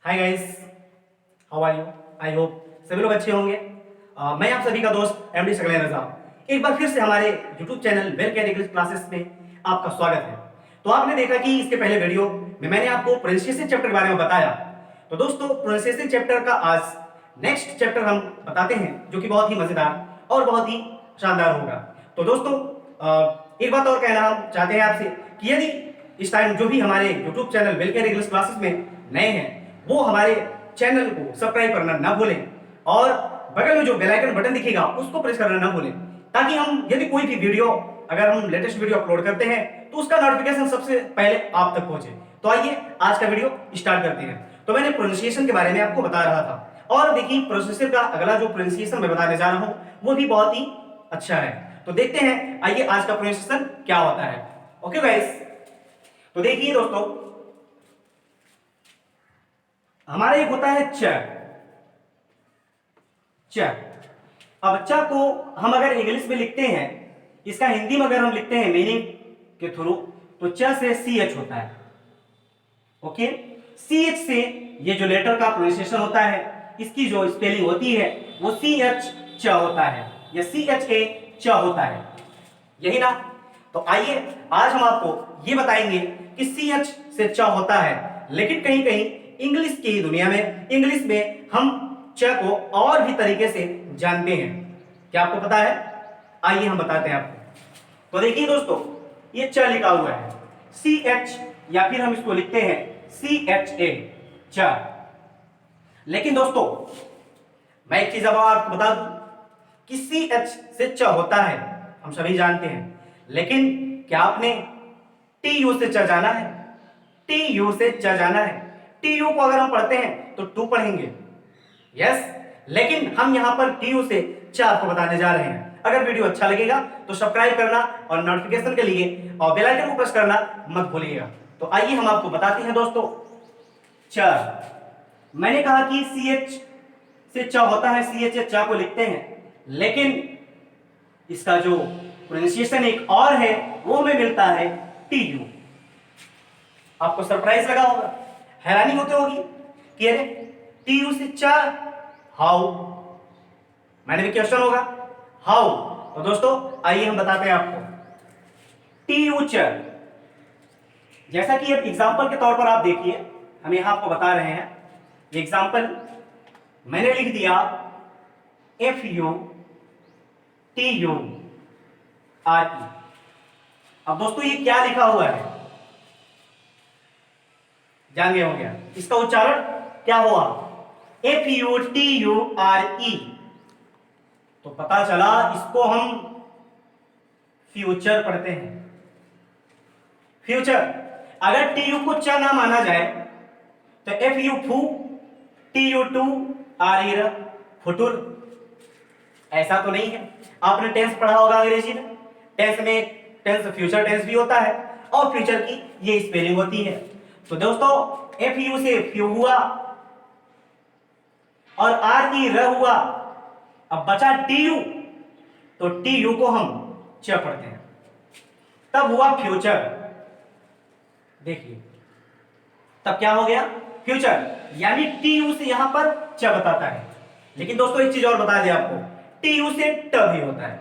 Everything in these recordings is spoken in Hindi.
Hi guys, how are you? I hope सभी लोग अच्छे होंगे। मैं आप सभी का दोस्त एमडी सकलैन रजा एक बार फिर से हमारे यूट्यूब चैनल वेल कैड इंग्लिश क्लासेस में आपका स्वागत है। तो आपने देखा कि इसके पहले वीडियो में मैंने आपको प्रोनाउंसिएशन चैप्टर के बारे में बताया। तो दोस्तों, प्रोनाउंसिएशन चैप्टर का आज नेक्स्ट चैप्टर हम बताते हैं, जो कि बहुत ही मजेदार और बहुत ही शानदार होगा। तो दोस्तों, एक बात और कहना हम चाहते हैं आपसे कि यदि इस टाइम जो भी हमारे यूट्यूब चैनल वेल कैड इंग्लिश क्लासेस में नए हैं, वो हमारे चैनल को सब्सक्राइब करना ना भूलें और बगल में जो बेल आइकन बटन दिखेगा उसको प्रेस करना ना भूलें, ताकि हम यदि कोई भी वीडियो, अगर हम लेटेस्ट वीडियो अपलोड करते हैं तो उसका नोटिफिकेशन सबसे पहले आप तक पहुंचे। तो आइए आज का वीडियो स्टार्ट करते हैं। तो मैंने प्रोनाउंसिएशन के बारे में आपको बता रहा था, और देखिए प्रोनाउंसिएशन का अगला जो प्रोनाउंसिएशन मैं बताने जा रहा हूं वो भी बहुत ही अच्छा है। तो देखते हैं, आइए आज का प्रोनाउंसिएशन क्या होता है। ओके गाइस, तो देखिए दोस्तों, हमारा एक होता है च। च अब च को हम अगर इंग्लिश में लिखते हैं, इसका हिंदी में अगर हम लिखते हैं मीनिंग के थ्रू, तो च से सी एच होता है। ओके, सी एच से ये जो लेटर का प्रोनाउंसिएशन होता है, इसकी जो स्पेलिंग होती है वो सी एच च होता है, या सी एच ए च होता है, यही ना। तो आइए आज हम आपको ये बताएंगे कि सी एच से च होता है, लेकिन कहीं कहीं इंग्लिश की दुनिया में, इंग्लिश में हम च को और भी तरीके से जानते हैं। क्या आपको पता है? आइए हम बताते हैं आपको। तो देखिए दोस्तों, ये च लिखा हुआ है सी एच, या फिर हम इसको लिखते हैं सी एच ए च। लेकिन दोस्तों, मैं एक चीज अब आपको बता दूं कि सी एच से च होता है, हम सभी जानते हैं, लेकिन क्या आपने टी यू से च जाना है? टी यू से च जाना है। टी यू को अगर हम पढ़ते हैं तो टू पढ़ेंगे, यस। लेकिन हम यहां पर टी यू से च आपको बताने जा रहे हैं। अगर वीडियो अच्छा लगेगा तो सब्सक्राइब करना और नोटिफिकेशन के लिए और बेल आइकन को प्रेस करना मत भूलिएगा। तो आइए हम आपको बताते हैं दोस्तों, च। मैंने कहा कि सी एच से च होता है, सी एच च को लिखते हैं, लेकिन इसका जो प्रोनाउंसिएशन एक और है वो हमें मिलता है टी यू। आपको सरप्राइज लगा होगा, हैरानी होती होगी कि अरे टी यू से च हाउ, मैंने भी क्वेश्चन होगा हाउ। तो दोस्तों आइए हम बताते हैं आपको टी यू च। जैसा कि अब एग्जांपल के तौर पर आप देखिए, हम यहां आपको बता रहे हैं एग्जांपल। मैंने लिख दिया F U T U R ई। अब दोस्तों ये क्या लिखा हुआ है जान गए होंगे, इसका उच्चारण क्या हुआ? F U T U R ई। तो पता चला इसको हम फ्यूचर पढ़ते हैं। फ्यूचर, अगर टी यू को च ना माना जाए तो एफ यू फू, टी यू टू, आर ई फुटुर। ऐसा तो नहीं है। आपने टेंस पढ़ा होगा अंग्रेजी में, टेंस में टेंस फ्यूचर टेंस भी होता है और फ्यूचर की ये स्पेलिंग होती है। तो दोस्तों एफ यू से फ्यू हुआ और आर ई र हुआ, अब बचा टी यू, तो टी यू को हम च पढ़ते हैं, तब हुआ फ्यूचर। देखिए तब क्या हो गया? फ्यूचर, यानी टी यू से यहां पर च बताता है। लेकिन दोस्तों एक चीज और बता दें आपको, टी यू से ट भी होता है।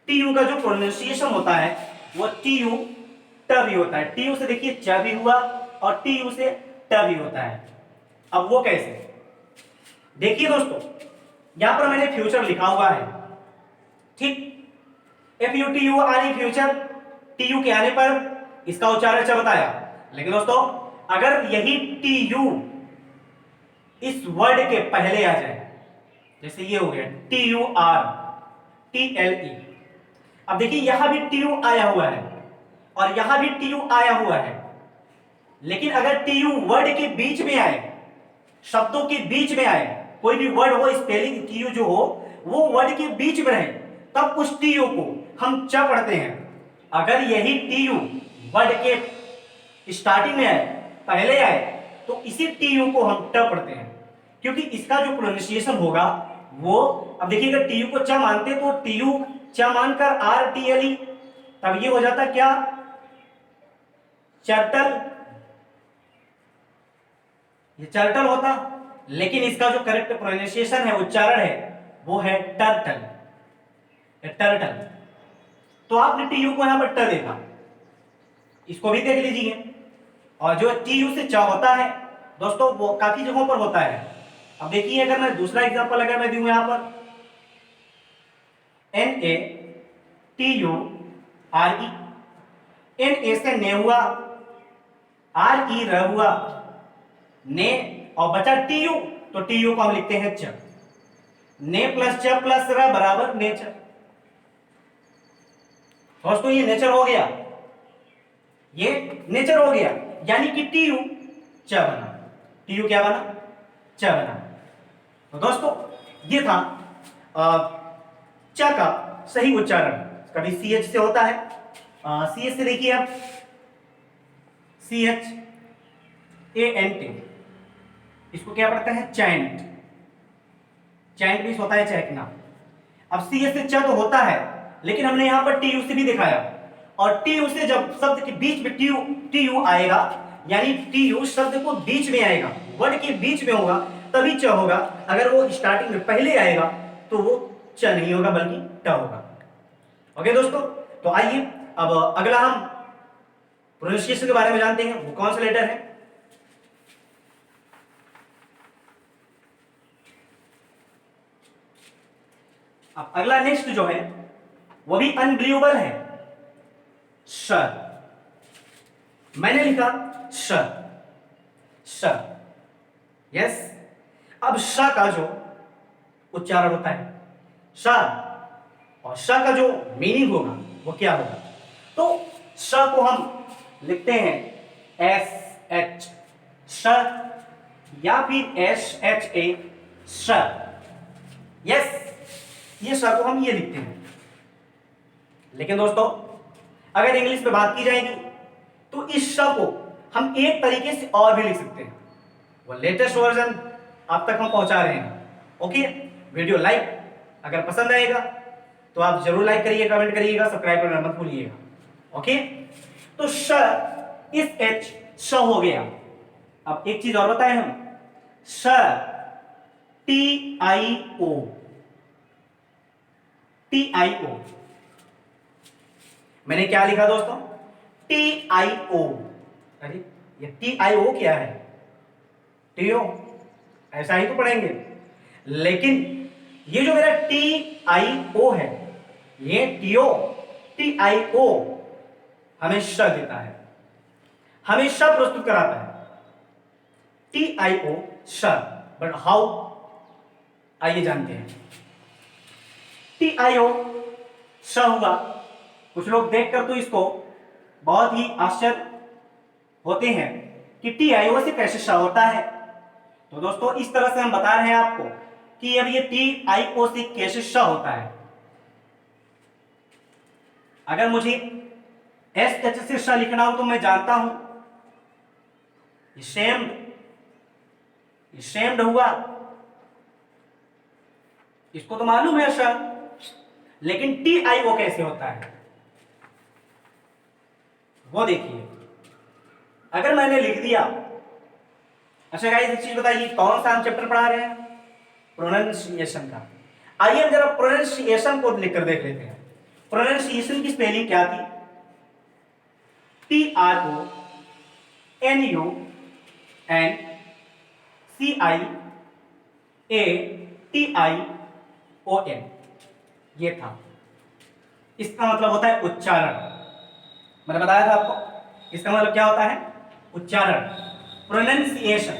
टी यू का जो प्रोनाउंसिएशन होता है वो टी यू ट भी होता है। टी यू से देखिए च भी हुआ और टी यू से ट भी होता है। अब वो कैसे? देखिए दोस्तों, यहां पर मैंने फ्यूचर लिखा हुआ है, ठीक। F U T U R ई फ्यूचर, टी यू के आने पर इसका उच्चारण च बताया। लेकिन दोस्तों अगर यही टी यू इस वर्ड के पहले आ जाए, जैसे ये हो गया T U R T L E, अब देखिए यहां भी टी यू आया हुआ है और यहां भी टी यू आया हुआ है, लेकिन अगर टी यू वर्ड के बीच में आए, शब्दों के बीच में आए, कोई भी वर्ड हो, स्पेलिंग टी यू जो हो वो वर्ड के बीच में रहे, तब उस टी यू को हम च पढ़ते हैं। अगर यही टी यू वर्ड के स्टार्टिंग में आए, पहले आए, तो इसी टी यू को हम ट पढ़ते हैं, क्योंकि इसका जो प्रोनाउंसिएशन होगा वो, अब देखिए अगर टी यू को च मानते तो टी यू च मानकर आर टी एल ई, तब ये हो जाता क्या? चर्टल। ये चर्टल होता, लेकिन इसका जो करेक्ट प्रोनाउंसिएशन है, उच्चारण है, वो है टर्टल, टर्टल। तो आपने टी यू को यहां पर ट देखा, इसको भी देख लीजिए। और जो टी यू से च होता है दोस्तों, वो काफी जगहों पर होता है। अब देखिए, अगर मैं दूसरा एग्जांपल अगर मैं दूं यहां पर, N A T U R E, N A से ने हुआ, आर ई र हुआ, ने, और बचा टी यू, तो टी यू को हम लिखते हैं च। ने प्लस च प्लस र बराबर नेचर। दोस्तों ये नेचर हो गया, ये नेचर हो गया, यानी कि टी यू च बना। टी यू क्या बना? च बना। तो दोस्तों ये था च का सही उच्चारण। कभी सी एच से होता है, सी एच से देखिए आप, C H A N T, इसको क्या पढ़ते हैं? चैंट। चैंट भी होता है चहकना। अब सी एच से च तो होता है, लेकिन हमने यहां पर टी यू से भी दिखाया, और टी यू से जब शब्द के बीच में टी यू आएगा, यानी टी यू शब्द को बीच में आएगा, वर्ड के बीच में होगा, तभी च होगा। अगर वो स्टार्टिंग में पहले आएगा तो वो च नहीं होगा, बल्कि ट होगा। ओके दोस्तों, तो आइए अब अगला हम प्रोनाउंसिएशन के बारे में जानते हैं। वो कौन सा लेटर है? अब अगला नेक्स्ट जो है वो भी अनबिलीवेबल है, श। मैंने लिखा श, श, यस। अब श का जो उच्चारण होता है श, और श का जो मीनिंग होगा वो क्या होगा? तो श को हम लिखते हैं एस एच, श, या फिर एस एच ए, श, यस। ये श को हम ये लिखते हैं। लेकिन दोस्तों अगर इंग्लिश में बात की जाएगी तो इस श को हम एक तरीके से और भी लिख सकते हैं। वो लेटेस्ट वर्जन आप तक हम पहुंचा रहे हैं। ओके, वीडियो लाइक अगर पसंद आएगा तो आप जरूर लाइक करिए, कमेंट करिएगा, सब्सक्राइब करना मत भूलिएगा। ओके, तो श, इस एच श हो गया। अब एक चीज और बताएं हम, श, T I O, T I ओ। मैंने क्या लिखा दोस्तों? टी आई ओ। अरे ये टी आई ओ क्या है? टी ओ, ऐसा ही तो पढ़ेंगे। लेकिन ये जो मेरा टी आई ओ है, ये टी ओ, टी आई ओ हमेशा देता है, हमेशा प्रस्तुत कराता है। टी आई ओ श, बट हाउ, आइए जानते हैं। टी आई ओ श हुआ। कुछ लोग देखकर तो इसको बहुत ही आश्चर्य होते हैं कि टी आई ओ से कैसे श होता है। तो दोस्तों इस तरह से हम बता रहे हैं आपको कि अब ये टी आई ओ से कैसे श होता है। अगर मुझे एस एच से श लिखना हो तो मैं जानता हूं शेम्ड, शेम्ड हुआ, इसको तो मालूम है श, लेकिन टी आई ओ कैसे होता है वो देखिए। अगर मैंने लिख दिया, अच्छा गाइस एक चीज बताइए, कौन सा हम चैप्टर पढ़ा रहे हैं? प्रोनाउंसिएशन का। आइए हम जरा प्रोनाउंसिएशन को लिखकर देख लेते हैं। प्रोनाउंसिएशन की स्पेलिंग क्या थी? T R O N U N C I A T I O N, ये था। इसका मतलब होता है उच्चारण। मैंने बताया था आपको इसका मतलब क्या होता है? उच्चारण, प्रोनाउंसिएशन।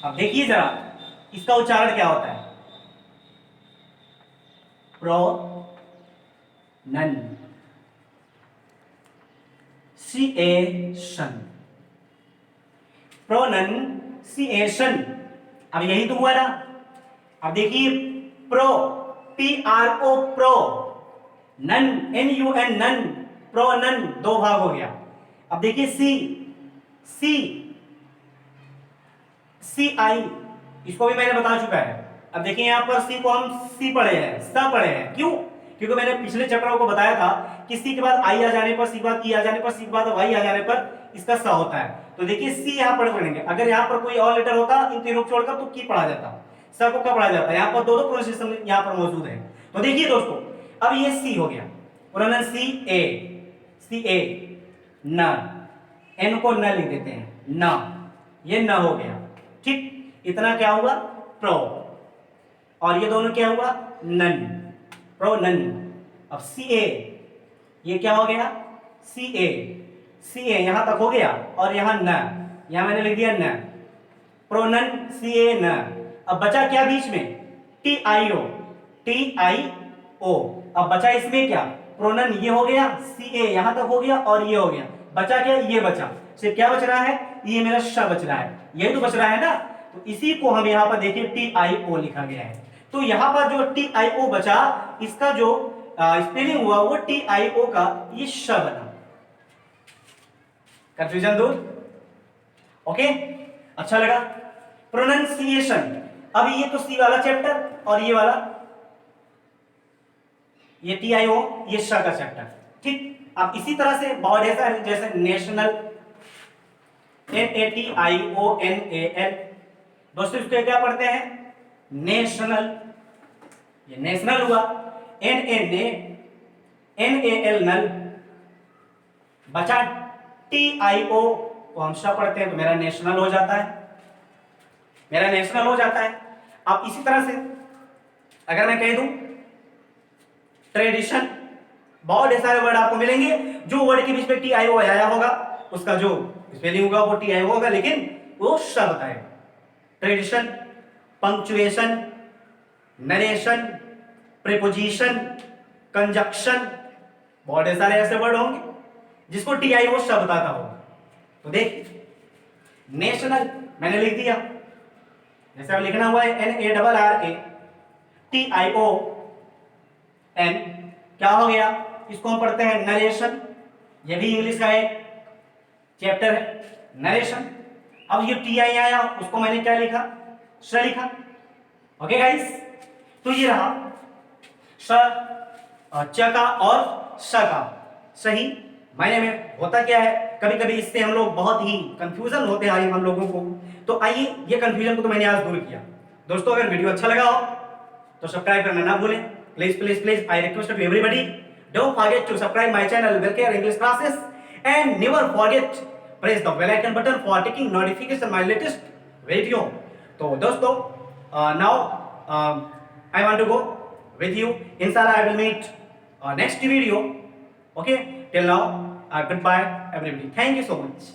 अब देखिए जरा इसका उच्चारण क्या होता है? Pronunciation, pronunciation. अब यही तो हुआ ना। अब देखिए pro, P R O pro, nun N U N nun, pro nun, दो भाग हो गया। अब देखिए सी, सी, सी आई, इसको भी मैंने बता चुका है। अब देखिए यहां पर सी को हम सी पढ़े हैं, स पढ़े हैं। क्यों? क्योंकि मैंने पिछले चैप्टर को बताया था कि सी के बाद आई आ जाने पर, सी के बाद ई आ जाने पर, सी के बाद वाई आ जाने पर इसका सा होता है। तो देखिए सी यहाँ पर पढ़ेंगे, अगर यहाँ पर कोई और लेटर होता इन तीनों को छोड़कर तो की पढ़ा जाता, सा को क्या पढ़ा जाता है। यहाँ पर दो प्रोनाउंसिएशन यहाँ पर मौजूद है। तो देखिए दोस्तों, अब ये सी हो गया, प्रोनाउंस सी ए न, एन को न लिख देते हैं, न, ये न हो गया, ठीक। इतना क्या हुआ, प्रो, और ये दोनों क्या हुआ, नन, प्रो नन। अब सी ए, ये क्या हो गया, सी ए यहां तक हो गया, और यहां न, यहां मैंने लिख दिया न, प्रोनन सी ए न। अब बचा क्या बीच में, टी आई ओ। अब बचा इसमें क्या, प्रोनन ये हो गया, सी ए यहां तक हो गया, और ये हो गया, बचा क्या, ये बचा, सिर्फ क्या बच रहा है, ये मेरा श बच रहा है, यही तो बच रहा है ना। तो इसी को हम यहाँ पर देखिए टी आई ओ लिखा गया है। तो यहाँ पर जो टी आई ओ बचा, इसका जो स्पेलिंग हुआ वो टी आई ओ का ये श बना। कंफ्यूजन दूर, ओके, अच्छा लगा। प्रोनाउंसिएशन, अब ये तो सी वाला चैप्टर और ये वाला, ये टी आई ओ, ये श का चैप्टर, ठीक। अब इसी तरह से बहुत ऐसा है, जैसे नेशनल, NATIONAL, दोस्तों इसको क्या पढ़ते हैं, नेशनल, ये नेशनल हुआ, NANAL नल, बचा TIO को हम श पढ़ते हैं, तो मेरा नेशनल हो जाता है, मेरा नेशनल हो जाता है। अब इसी तरह से अगर मैं कह दूं ट्रेडिशन, बहुत सारे वर्ड आपको मिलेंगे, जो वर्ड के बीच में TIO आया होगा उसका जो स्पेलिंग होगा वो TIO होगा, लेकिन वो श बताएगा। Tradition, punctuation, narration, preposition, conjunction, बहुत सारे ऐसे वर्ड होंगे जिसको TIO श बताता होगा। तो देख, नेशनल मैंने लिख दिया, जैसे अब लिखना हुआ है NARRATION, क्या हो गया, इसको हम पढ़ते हैं नरेशन, ये भी इंग्लिश का एक चैप्टर है, नरेशन। अब ये TI आया, उसको मैंने क्या लिखा, श लिखा, ओके गाइस। तो ये रहा श, च का और श का सही मायने में होता क्या है। कभी कभी इससे हम लोग बहुत ही कंफ्यूजन होते हैं हम लोगों को, तो आइए ये कंफ्यूजन को तो मैंने आज दूर किया। दोस्तों अगर वीडियो अच्छा लगा हो तो सब्सक्राइब करना ना भूलें, please please please, I request to everybody, don't forget to subscribe my channel Welcare English classes, and never forget press the bell icon button for taking notification my latest video. तो दोस्तों now I want to go with you, inshallah I will meet next video, okay, till now goodbye everybody, thank you so much.